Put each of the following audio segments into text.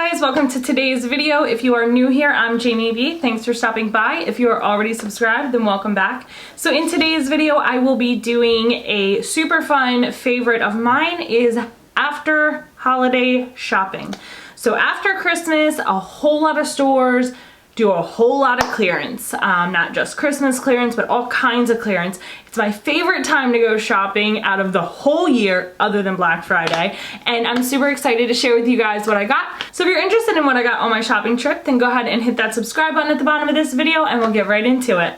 guys, welcome to today's video. If you are new here, I'm Jamie B. Thanks for stopping by. If you are already subscribed, then welcome back. So in today's video, I will be doing a super fun favorite of mine is after holiday shopping. So after Christmas, a whole lot of stores do a whole lot of clearance. Not just Christmas clearance, but all kinds of clearance. It's my favorite time to go shopping out of the whole year other than Black Friday. And I'm super excited to share with you guys what I got. So if you're interested in what I got on my shopping trip, then go ahead and hit that subscribe button at the bottom of this video and we'll get right into it.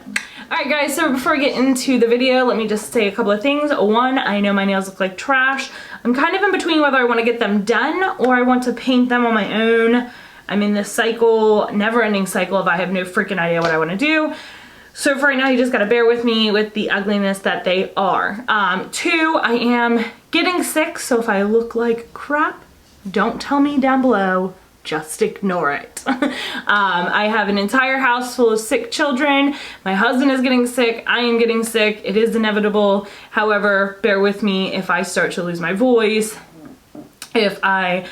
Alright guys, so before we get into the video, let me just say a couple of things. One, I know my nails look like trash. I'm kind of in between whether I want to get them done or I want to paint them on my own. I'm in this cycle, never-ending cycle of I have no freaking idea what I want to do. So for right now, you just gotta bear with me with the ugliness that they are. Two, I am getting sick, so if I look like crap, don't tell me down below. Just ignore it. I have an entire house full of sick children. My husband is getting sick. I am getting sick. It is inevitable. However, bear with me if I start to lose my voice, if I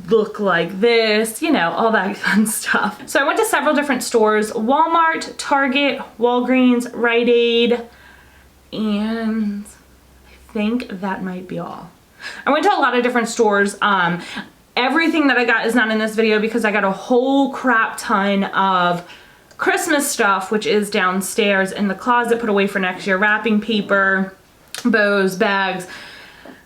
look like this, you know, all that fun stuff. So I went to several different stores: Walmart, Target, Walgreens, Rite Aid, and I think that might be all. I went to a lot of different stores. Everything that I got is not in this video because I got a whole crap ton of Christmas stuff, which is downstairs in the closet, put away for next year. Wrapping paper, bows, bags,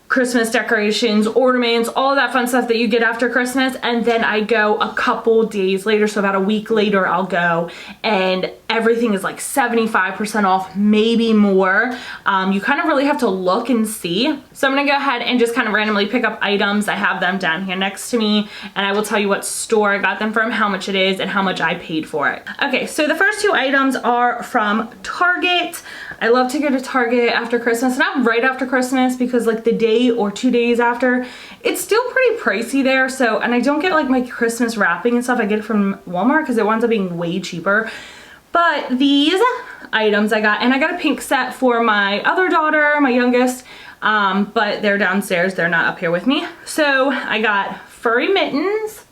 Christmas decorations, ornaments, all that fun stuff that you get after Christmas. And then I go a couple days later, so about a week later I'll go, and everything is like 75% off, maybe more. You kind of really have to look and see. So I'm gonna go ahead and just kind of randomly pick up items. I have them down here next to me, and I will tell you what store I got them from, how much it is, and how much I paid for it. Okay, so the first two items are from Target. I love to go to Target after Christmas, not right after Christmas, because like the day or 2 days after, it's still pretty pricey there. So, and I don't get like my Christmas wrapping and stuff. I get it from Walmart because it winds up being way cheaper. But these items I got, and I got a pink set for my other daughter, my youngest, but they're downstairs. They're not up here with me. So I got furry mittens,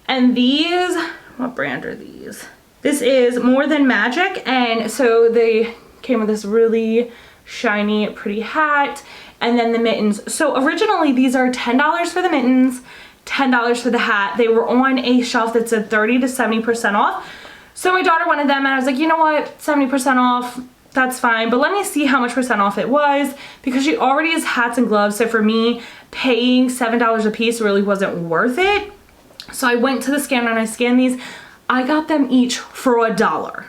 and these, what brand are these? This is More Than Magic, and so they came with this really shiny, pretty hat, and then the mittens. So originally these are $10 for the mittens, $10 for the hat. They were on a shelf that said 30 to 70% off. So my daughter wanted them, and I was like, you know what, 70% off, that's fine, but let me see how much percent off it was, because she already has hats and gloves. So for me, paying $7 a piece really wasn't worth it. So I went to the scanner and I scanned these. I got them each for $1.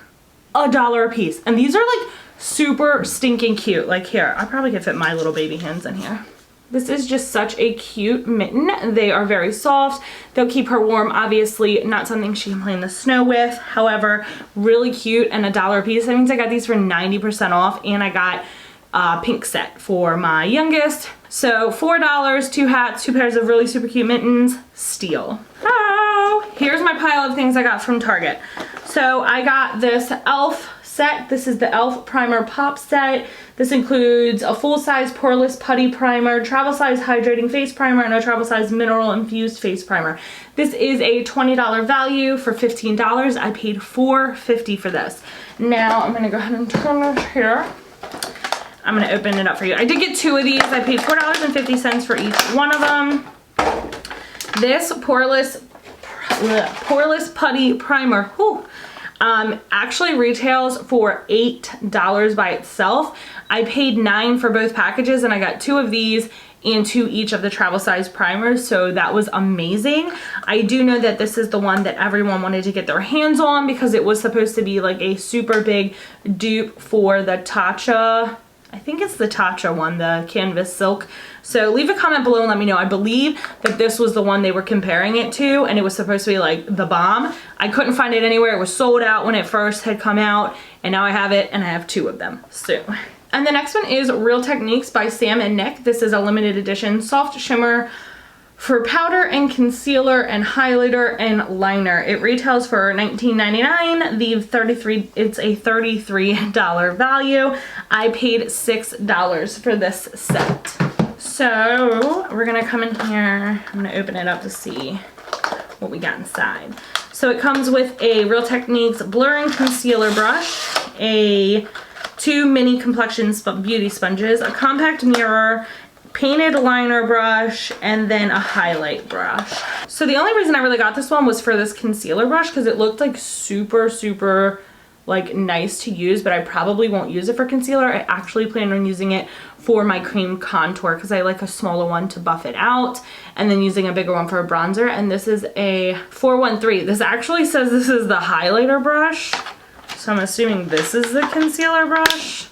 $1 a piece. And these are like super stinking cute. Like here, I probably could fit my little baby hands in here. This is just such a cute mitten. They are very soft. They'll keep her warm. Obviously not something she can play in the snow with. However, really cute, and $1 a piece. That means I got these for 90% off, and I got a pink set for my youngest. So $4, 2 hats, 2 pairs of really super cute mittens, steal. Oh, here's my pile of things I got from Target. So I got this e.l.f. set. This is the e.l.f. Primer Pop set. This includes a full-size poreless putty primer, travel-size hydrating face primer, and a travel-size mineral-infused face primer. This is a $20 value for $15. I paid $4.50 for this. Now I'm gonna go ahead and turn this here. I'm gonna open it up for you. I did get 2 of these. I paid $4.50 for each one of them. This poreless putty primer, whew, actually retails for $8 by itself. I paid $9 for both packages, and I got 2 of these and 2 each of the travel size primers, so that was amazing. I do know that this is the one that everyone wanted to get their hands on because it was supposed to be like a super big dupe for the Tatcha. I think it's the Tatcha one, the Canvas Silk. So leave a comment below and let me know. I believe that this was the one they were comparing it to, and it was supposed to be like the bomb. I couldn't find it anywhere. It was sold out when it first had come out, and now I have it, and I have 2 of them. So, and the next one is Real Techniques by Sam and Nick. This is a limited edition soft shimmer for powder and concealer and highlighter and liner. It retails for $19.99. It's a $33 value. I paid $6 for this set. So we're gonna come in here. I'm gonna open it up to see what we got inside. So it comes with a Real Techniques blurring concealer brush, two mini complexion beauty sponges, a compact mirror, painted liner brush, and then a highlight brush. So the only reason I really got this one was for this concealer brush because it looked like super like nice to use, but I probably won't use it for concealer. I actually plan on using it for my cream contour because I like a smaller one to buff it out, and then using a bigger one for a bronzer. And this is a 413. This actually says this is the highlighter brush, so I'm assuming this is the concealer brush,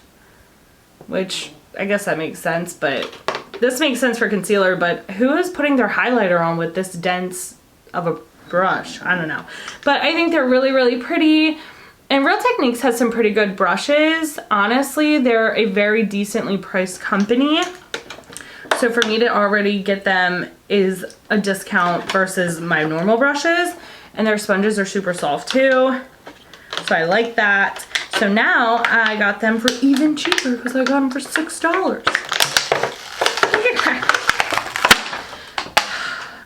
which I guess that makes sense, but this makes sense for concealer, but who is putting their highlighter on with this dense of a brush? I don't know. But I think they're really pretty. And Real Techniques has some pretty good brushes. Honestly, they're a very decently priced company. So for me to already get them is a discount versus my normal brushes. And their sponges are super soft too. So I like that. So now I got them for even cheaper because I got them for $6.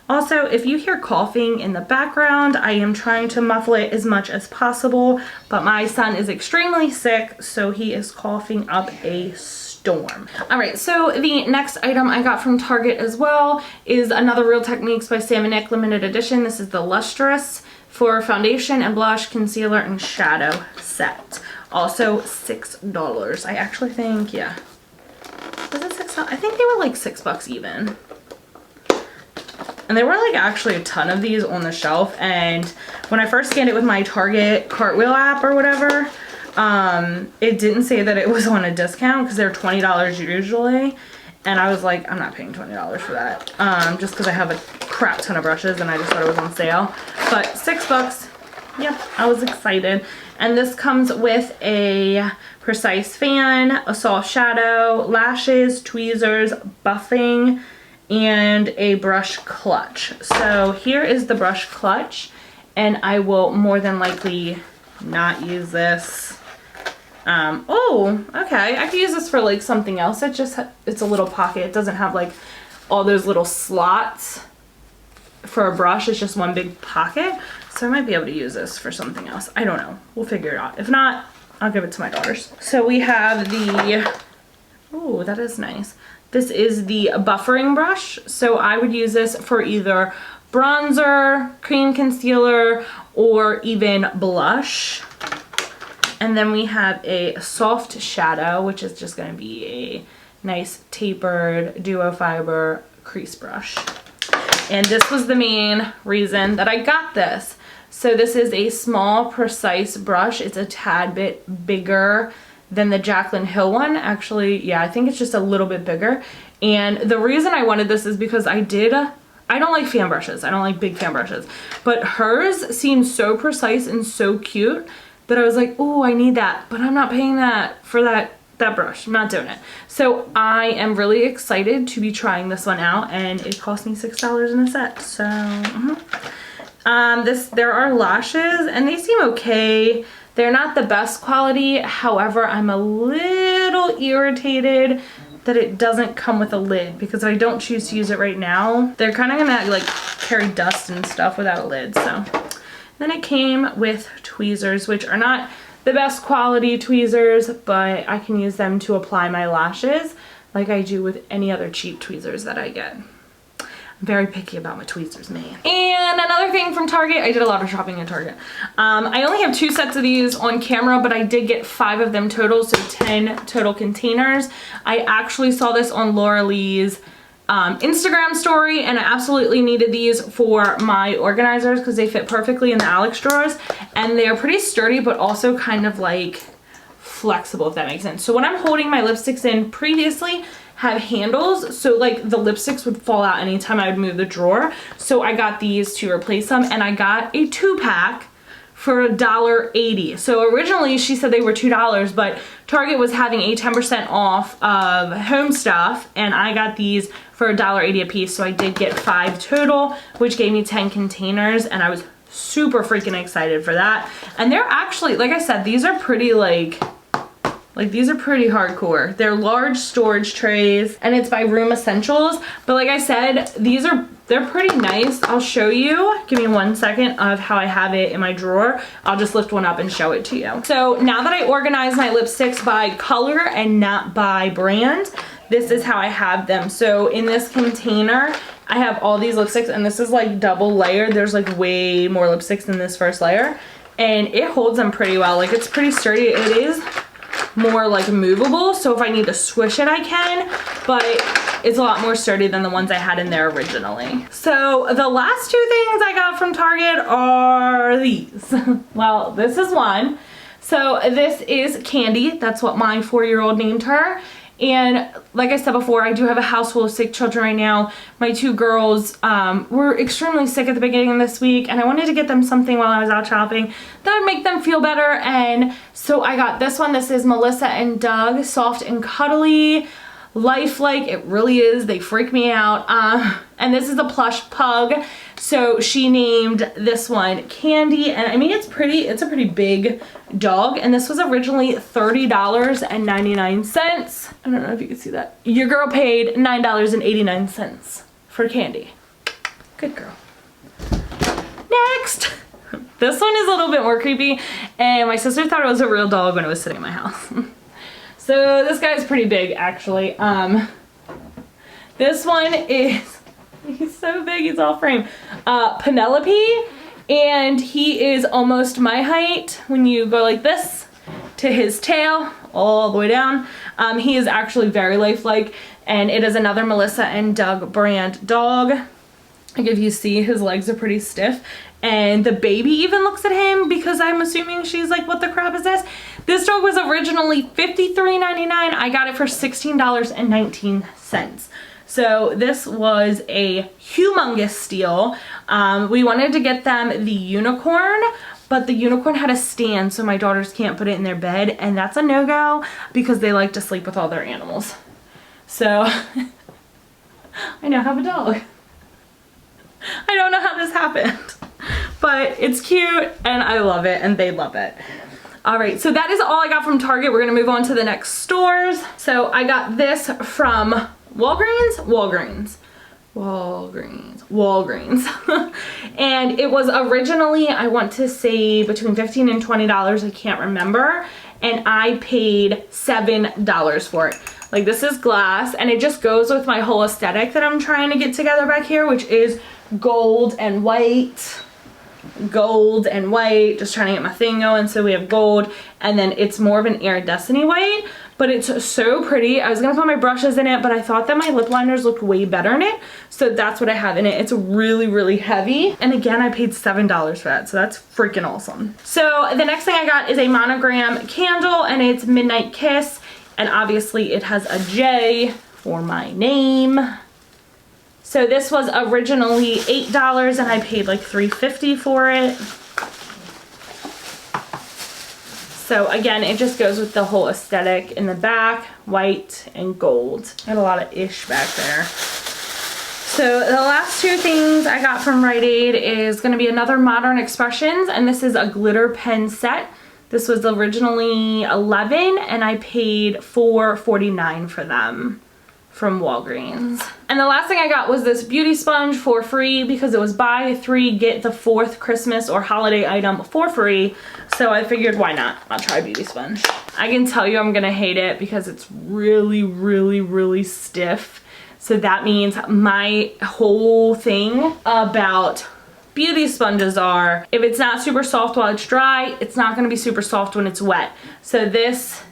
Also, if you hear coughing in the background, I am trying to muffle it as much as possible, but my son is extremely sick, so he is coughing up a storm. All right, so the next item I got from Target as well is another Real Techniques by Sam & Nick limited edition. This is the Lustrous for foundation and blush, concealer, and shadow set. Also $6. I actually think, yeah. Was it $6? I think they were like $6 even. And there were like actually a ton of these on the shelf, and when I first scanned it with my Target Cartwheel app or whatever, it didn't say that it was on a discount because they're $20 usually, and I was like, I'm not paying $20 for that, just because I have a crap ton of brushes and I just thought it was on sale. But $6, yep, I was excited. And this comes with a precise fan, a soft shadow, lashes, tweezers, buffing, and a brush clutch. So here is the brush clutch, and I will more than likely not use this. Oh, okay, I could use this for like something else. It's a little pocket. It doesn't have like all those little slots for a brush. It's just one big pocket. So I might be able to use this for something else. I don't know. We'll figure it out. If not, I'll give it to my daughters. So we have the, oh, that is nice. This is the buffering brush. So I would use this for either bronzer, cream concealer, or even blush. And then we have a soft shadow, which is just gonna be a nice tapered duo fiber crease brush. And this was the main reason that I got this. So this is a small, precise brush. It's a tad bit bigger than the Jaclyn Hill one. Actually, yeah, I think it's just a little bit bigger. And the reason I wanted this is because I don't like fan brushes. I don't like big fan brushes. But hers seemed so precise and so cute that I was like, oh, I need that. But I'm not paying that for that brush. I'm not doing it. So I am really excited to be trying this one out, and it cost me $6 in a set. So, there are lashes, and they seem okay. They're not the best quality. However, I'm a little irritated that it doesn't come with a lid, because I don't choose to use it right now. They're kind of gonna like carry dust and stuff without a lid. So then it came with tweezers, which are not the best quality tweezers, but I can use them to apply my lashes like I do with any other cheap tweezers that I get. I'm very picky about my tweezers, man. And another thing from Target, I did a lot of shopping at Target. I only have 2 sets of these on camera, but I did get 5 of them total, so 10 total containers. I actually saw this on Laura Lee's Instagram story, and I absolutely needed these for my organizers because they fit perfectly in the Alex drawers, and they're pretty sturdy but also kind of like flexible, if that makes sense. So when I'm holding my lipsticks in previously have handles, so like the lipsticks would fall out anytime I would move the drawer. So I got these to replace them, and I got a 2-pack for $1.80. So originally she said they were $2, but Target was having a 10% off of home stuff, and I got these for $1.80 a piece. So I did get 5 total, which gave me 10 containers, and I was super freaking excited for that. And they're actually, like I said, these are pretty like Like, these are pretty hardcore. They're large storage trays, and it's by Room Essentials. But like I said, they're pretty nice. I'll show you. Give me 1 second of how I have it in my drawer. I'll just lift one up and show it to you. So now that I organize my lipsticks by color and not by brand, this is how I have them. So in this container, I have all these lipsticks, and this is like double layered. There's like way more lipsticks in this first layer, and it holds them pretty well. Like, it's pretty sturdy. It is more like movable, so if I need to squish it I can, but it's a lot more sturdy than the ones I had in there originally. So the last two things I got from Target are these. Well, this is one. So this is Candy. That's what my 4-year-old named her. And like I said before, I do have a house full of sick children right now. My 2 girls were extremely sick at the beginning of this week, and I wanted to get them something while I was out shopping that would make them feel better. And so I got this one. This is Melissa and Doug, Soft and Cuddly, lifelike. It really is. They freak me out. And this is a plush pug. So she named this one Candy, and I mean, it's a pretty big dog, and this was originally $30.99. I don't know if you can see that. Your girl paid $9.89 for Candy. Good girl. Next! This one is a little bit more creepy, and my sister thought it was a real dog when it was sitting in my house. So this guy's pretty big, actually. This one is, he's so big, he's all frame. Penelope, and he is almost my height when you go like this to his tail all the way down. He is actually very lifelike, and it is another Melissa and Doug brand dog. Like, if you see, his legs are pretty stiff, and the baby even looks at him because I'm assuming she's like, what the crap is this? This dog was originally $53.99. I got it for $16.19. So this was a humongous steal. We wanted to get them the unicorn, but the unicorn had a stand, so my daughters can't put it in their bed, and that's a no-go because they like to sleep with all their animals. So I now have a dog. I don't know how this happened, but it's cute and I love it and they love it. All right, so that is all I got from Target. We're gonna move on to the next stores. So I got this from Walgreens. And it was originally, I want to say between $15 and $20, I can't remember. And I paid $7 for it. Like, this is glass, and it just goes with my whole aesthetic that I'm trying to get together back here, which is gold and white, just trying to get my thing going. So we have gold, and then it's more of an iridescent white, but it's so pretty. I was gonna put my brushes in it, but I thought that my lip liners looked way better in it, so that's what I have in it. It's really, really heavy, and again, I paid $7 for that, so that's freaking awesome. So the next thing I got is a monogram candle, and it's Midnight Kiss, and obviously it has a J for my name. So this was originally $8, and I paid like $3.50 for it. So again, it just goes with the whole aesthetic in the back, white and gold. Got a lot of ish back there. So the last two things I got from Rite Aid is gonna be another Modern Expressions, and this is a glitter pen set. This was originally $11, and I paid $4.49 for them from Walgreens. And the last thing I got was this beauty sponge for free because it was buy 3 get the 4th Christmas or holiday item for free. So I figured, why not? I'll try a beauty sponge. I can tell you I'm gonna hate it because it's really, really, really stiff. So that means my whole thing about beauty sponges are, if it's not super soft while it's dry, it's not gonna be super soft when it's wet. So this,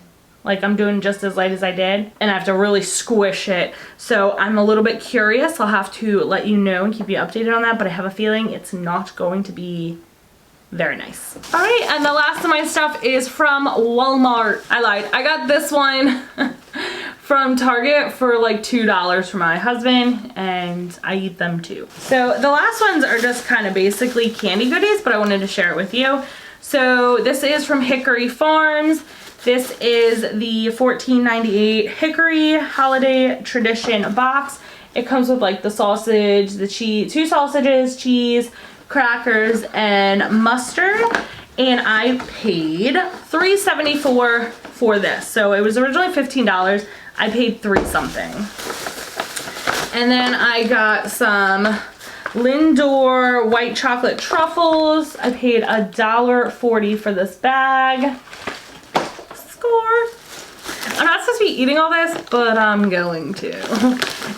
like, I'm doing just as light as I did, and I have to really squish it. So I'm a little bit curious. I'll have to let you know and keep you updated on that, but I have a feeling it's not going to be very nice. All right, and the last of my stuff is from Walmart. I lied. I got this one from Target for like $2 for my husband, and I eat them too. So the last ones are just kind of basically candy goodies, but I wanted to share it with you. So this is from Hickory Farms. This is the $14.98 Hickory Holiday Tradition box. It comes with like the sausage, the cheese, 2 sausages, cheese, crackers, and mustard. and I paid $3.74 for this. So it was originally $15. I paid $3 something. And then I got some Lindor white chocolate truffles. I paid $1.40 for this bag. Score. I'm not supposed to be eating all this, but I'm going to.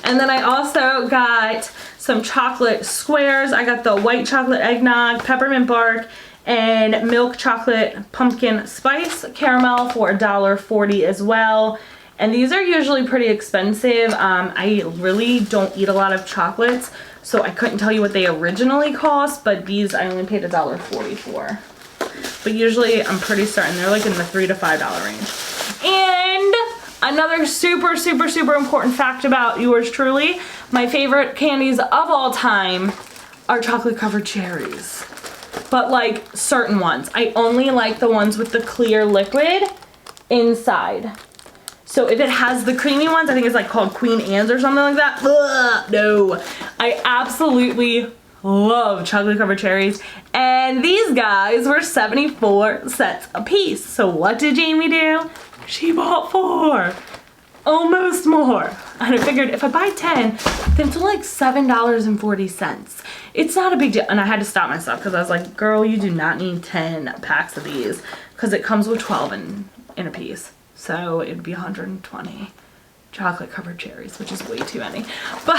And then I also got some chocolate squares. I got the white chocolate eggnog, peppermint bark, and milk chocolate pumpkin spice caramel for $1.40 as well. And these are usually pretty expensive. I really don't eat a lot of chocolates, so I couldn't tell you what they originally cost, but these I only paid $1.40 for. But usually I'm pretty certain they're like in the $3 to $5 range. And another super, super, super important fact about yours truly, my favorite candies of all time are chocolate covered cherries. But like certain ones. I only like the ones with the clear liquid inside. So if it has the creamy ones, I think it's like called Queen Anne's or something like that. Ugh, no. I absolutely love chocolate covered cherries. And these guys were 74 cents a piece. So what did Jamie do? She bought 4. Almost more. And I figured if I buy 10, then it's only like $7.40. It's not a big deal. And I had to stop myself because I was like, girl, you do not need 10 packs of these because it comes with 12 in a piece. So it'd be 120 chocolate covered cherries, which is way too many. But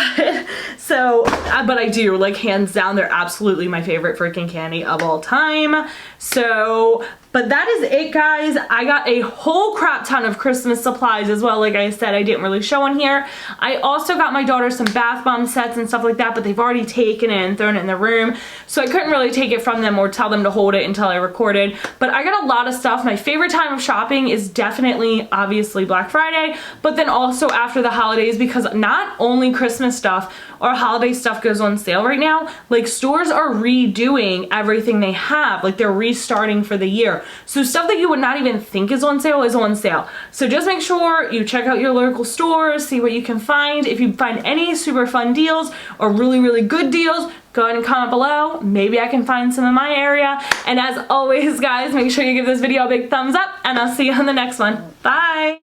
I do, like, hands down, they're absolutely my favorite freaking candy of all time. So, but that is it, guys. I got a whole crap ton of Christmas supplies as well. Like I said, I didn't really show in here. I also got my daughter some bath bomb sets and stuff like that, but they've already taken it and thrown it in the room. So I couldn't really take it from them or tell them to hold it until I recorded. But I got a lot of stuff. My favorite time of shopping is definitely, obviously, Black Friday, but then also after the holidays, because not only Christmas stuff or holiday stuff goes on sale right now, like stores are redoing everything they have. Like they're restarting for the year. So stuff that you would not even think is on sale is on sale. So just make sure you check out your local stores, see what you can find. If you find any super fun deals or really, really good deals, go ahead and comment below. Maybe I can find some in my area. And as always, guys, make sure you give this video a big thumbs up, and I'll see you on the next one. Bye!